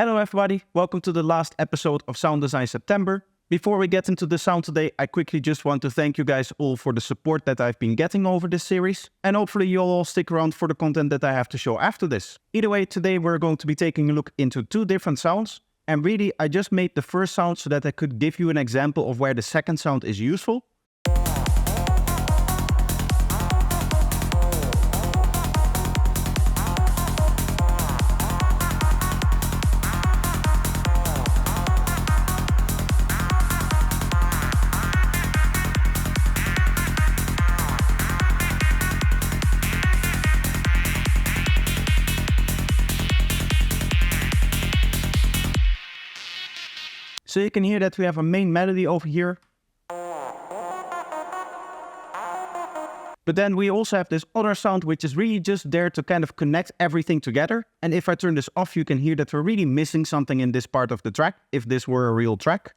Hello everybody, welcome to the last episode of Sound Design September. Before we get into the sound today, I quickly just want to thank you guys all for the support that I've been getting over this series. And hopefully you'll all stick around for the content that I have to show after this. Either way, today we're going to be taking a look into two different sounds. And really, I just made the first sound so that I could give you an example of where the second sound is useful. So you can hear that we have a main melody over here. But then we also have this other sound which is really just there to kind of connect everything together. And if I turn this off, you can hear that we're really missing something in this part of the track, if this were a real track.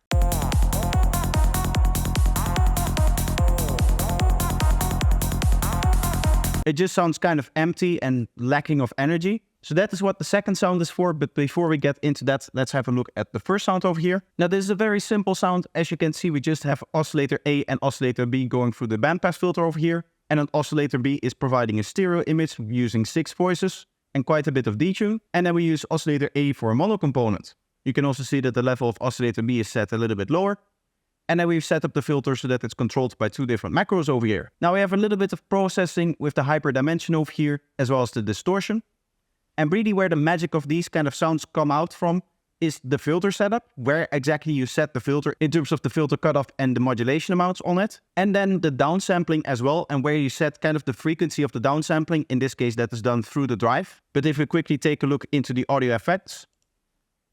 It just sounds kind of empty and lacking of energy. So that is what the second sound is for, but before we get into that, let's have a look at the first sound over here. Now this is a very simple sound. As you can see, we just have oscillator A and oscillator B going through the bandpass filter over here. And an oscillator B is providing a stereo image using 6 voices and quite a bit of detune. And then we use oscillator A for a mono component. You can also see that the level of oscillator B is set a little bit lower. And then we've set up the filter so that it's controlled by 2 different macros over here. Now we have a little bit of processing with the hyperdimension over here, as well as the distortion. And really where the magic of these kind of sounds come out from is the filter setup, where exactly you set the filter in terms of the filter cutoff and the modulation amounts on it. And then the downsampling as well, and where you set kind of the frequency of the downsampling. In this case, that is done through the drive. But if we quickly take a look into the audio effects,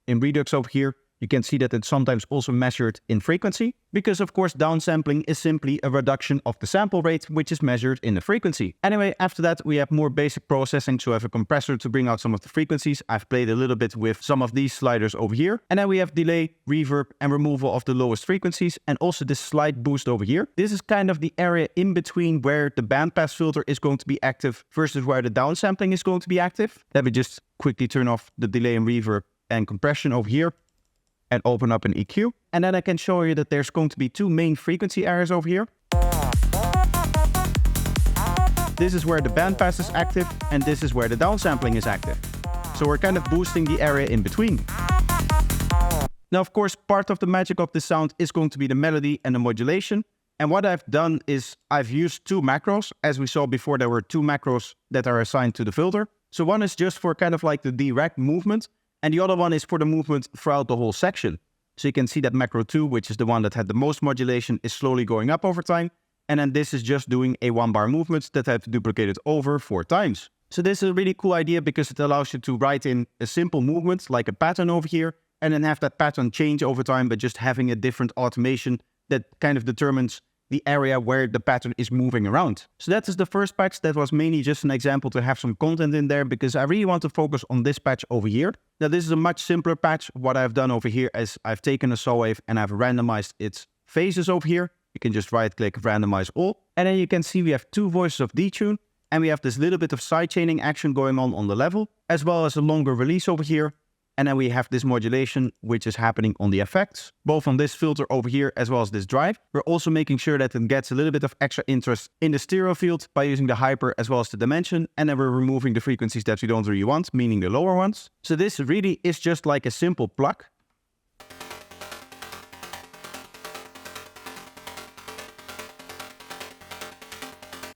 in Redux over here, you can see that it's sometimes also measured in frequency, because of course downsampling is simply a reduction of the sample rate, which is measured in the frequency. Anyway, after that we have more basic processing, so I have a compressor to bring out some of the frequencies. I've played a little bit with some of these sliders over here. And then we have delay, reverb and removal of the lowest frequencies, and also this slight boost over here. This is kind of the area in between where the bandpass filter is going to be active versus where the downsampling is going to be active. Let me just quickly turn off the delay and reverb and compression over here and open up an EQ. And then I can show you that there's going to be 2 main frequency areas over here. This is where the bandpass is active, and this is where the downsampling is active. So we're kind of boosting the area in between. Now, of course, part of the magic of this sound is going to be the melody and the modulation. And what I've done is I've used 2 macros. As we saw before, there were 2 macros that are assigned to the filter. So one is just for kind of like the direct movement, and the other one is for the movement throughout the whole section. So you can see that macro 2, which is the one that had the most modulation, is slowly going up over time. And then this is just doing a 1-bar movement that I've duplicated over 4 times. So this is a really cool idea because it allows you to write in a simple movement like a pattern over here, and then have that pattern change over time by just having a different automation that kind of determines the area where the pattern is moving around. So that is the first patch. That was mainly just an example to have some content in there, because I really want to focus on this patch over here. Now this is a much simpler patch. What I've done over here is I've taken a saw wave and I've randomized its phases over here. You can just right click randomize all. And then you can see we have 2 voices of detune, and we have this little bit of sidechaining action going on the level, as well as a longer release over here. And then we have this modulation, which is happening on the effects, both on this filter over here, as well as this drive. We're also making sure that it gets a little bit of extra interest in the stereo field by using the hyper as well as the dimension. And then we're removing the frequencies that we don't really want, meaning the lower ones. So this really is just like a simple plug.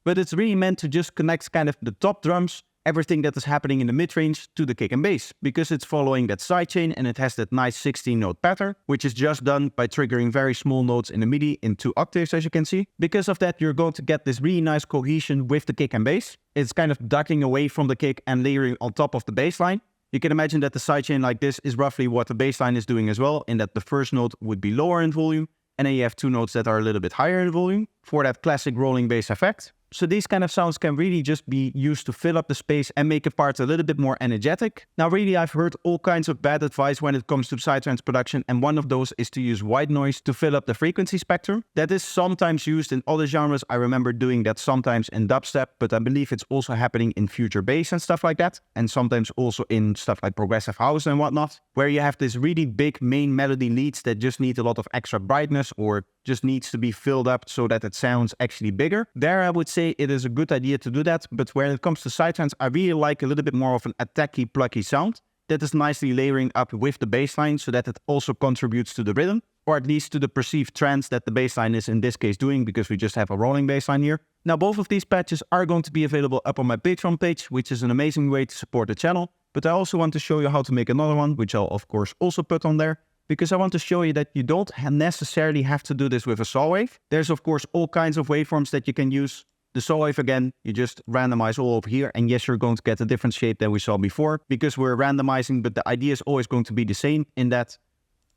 But it's really meant to just connect kind of the top drums, everything that is happening in the mid-range, to the kick and bass, because it's following that sidechain and it has that nice 16-note pattern, which is just done by triggering very small notes in the MIDI in 2 octaves, as you can see. Because of that, you're going to get this really nice cohesion with the kick and bass. It's kind of ducking away from the kick and layering on top of the bass line. You can imagine that the sidechain like this is roughly what the bass line is doing as well, in that the first note would be lower in volume, and then you have 2 notes that are a little bit higher in volume for that classic rolling bass effect. So these kind of sounds can really just be used to fill up the space and make a part a little bit more energetic. Now really I've heard all kinds of bad advice when it comes to Psytrance production, and one of those is to use white noise to fill up the frequency spectrum. That is sometimes used in other genres. I remember doing that sometimes in dubstep, but I believe it's also happening in future bass and stuff like that, and sometimes also in stuff like progressive house and whatnot, where you have this really big main melody leads that just need a lot of extra brightness or just needs to be filled up so that it sounds actually bigger. There I would say it is a good idea to do that, but when it comes to Psytrance, I really like a little bit more of an attacky, plucky sound that is nicely layering up with the bass line so that it also contributes to the rhythm, or at least to the perceived trance that the bass line is in this case doing, because we just have a rolling bass line here. Now both of these patches are going to be available up on my Patreon page, which is an amazing way to support the channel, but I also want to show you how to make another one, which I'll of course also put on there, because I want to show you that you don't necessarily have to do this with a saw wave. There's of course all kinds of waveforms that you can use. The saw wave again, you just randomize all over here, and yes, you're going to get a different shape than we saw before because we're randomizing, but the idea is always going to be the same in that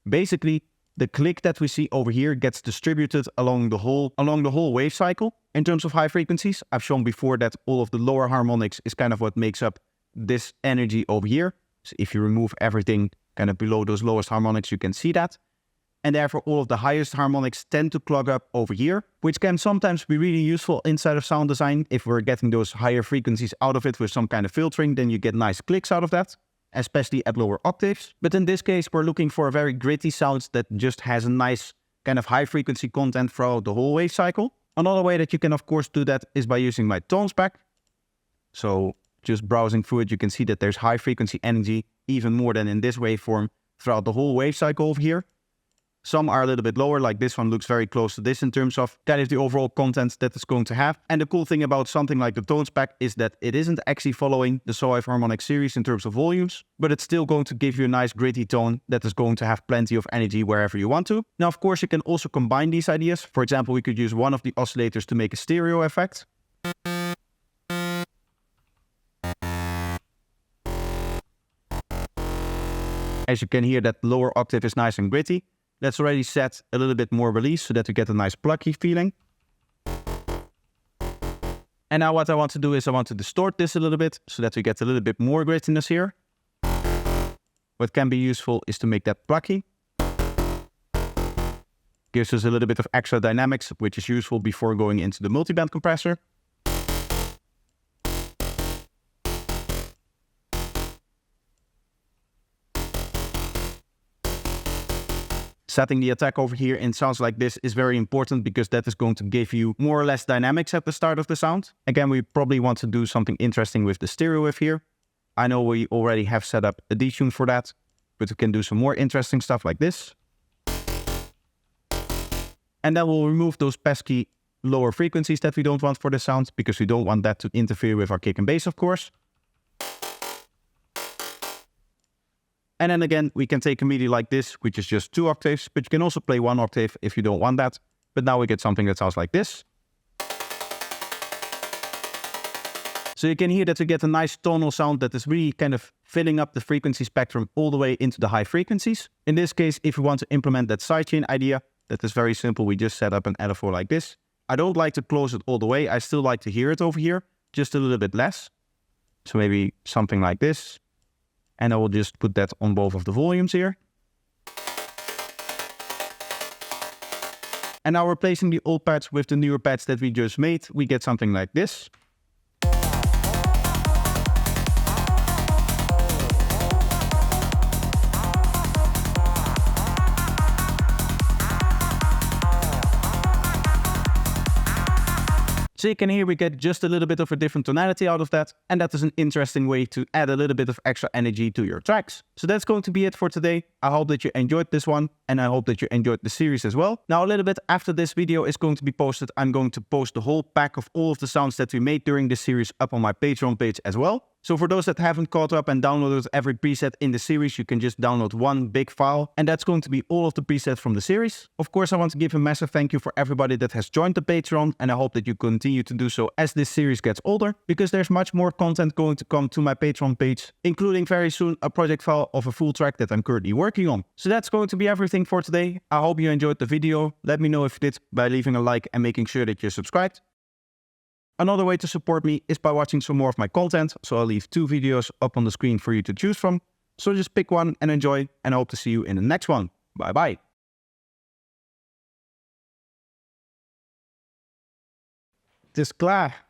basically the click that we see over here gets distributed along the whole wave cycle. In terms of high frequencies, I've shown before that all of the lower harmonics is kind of what makes up this energy over here. So if you remove everything kind of below those lowest harmonics, you can see that. And therefore all of the highest harmonics tend to clog up over here, which can sometimes be really useful inside of sound design. If we're getting those higher frequencies out of it with some kind of filtering, then you get nice clicks out of that, especially at lower octaves. But in this case, we're looking for a very gritty sound that just has a nice kind of high frequency content throughout the whole wave cycle. Another way that you can of course do that is by using my tones pack. So just browsing through it, you can see that there's high frequency energy, even more than in this waveform, throughout the whole wave cycle over here. Some are a little bit lower, like this one looks very close to this in terms of kind of the overall content that it's going to have. And the cool thing about something like the tones pack is that it isn't actually following the saw wave harmonic series in terms of volumes, but it's still going to give you a nice gritty tone that is going to have plenty of energy wherever you want to. Now, of course, you can also combine these ideas. For example, we could use one of the oscillators to make a stereo effect. As you can hear, that lower octave is nice and gritty. Let's already set a little bit more release so that we get a nice plucky feeling. And now what I want to do is I want to distort this a little bit so that we get a little bit more grittiness here. What can be useful is to make that plucky. Gives us a little bit of extra dynamics, which is useful before going into the multiband compressor. Setting the attack over here in sounds like this is very important because that is going to give you more or less dynamics at the start of the sound. Again, we probably want to do something interesting with the stereo wave here. I know we already have set up a detune for that, but we can do some more interesting stuff like this. And then we'll remove those pesky lower frequencies that we don't want for the sound, because we don't want that to interfere with our kick and bass, of course. And then again, we can take a MIDI like this, which is just 2 octaves, but you can also play 1 octave if you don't want that. But now we get something that sounds like this. So you can hear that we get a nice tonal sound that is really kind of filling up the frequency spectrum all the way into the high frequencies. In this case, if we want to implement that sidechain idea, that is very simple. We just set up an LFO like this. I don't like to close it all the way. I still like to hear it over here, just a little bit less. So maybe something like this. And I will just put that on both of the volumes here. And now replacing the old pads with the newer pads that we just made, we get something like this. So you can hear we get just a little bit of a different tonality out of that, and that is an interesting way to add a little bit of extra energy to your tracks. So that's going to be it for today. I hope that you enjoyed this one, and I hope that you enjoyed the series as well. Now a little bit after this video is going to be posted, I'm going to post the whole pack of all of the sounds that we made during this series up on my Patreon page as well. So for those that haven't caught up and downloaded every preset in the series, you can just download one big file, and that's going to be all of the presets from the series. Of course, I want to give a massive thank you for everybody that has joined the Patreon, and I hope that you continue to do so as this series gets older, because there's much more content going to come to my Patreon page, including very soon a project file of a full track that I'm currently working on. So that's going to be everything for today. I hope you enjoyed the video. Let me know if you did by leaving a like and making sure that you're subscribed. Another way to support me is by watching some more of my content, so I'll leave 2 videos up on the screen for you to choose from. So just pick one and enjoy, and I hope to see you in the next one. Bye bye. Het is klaar.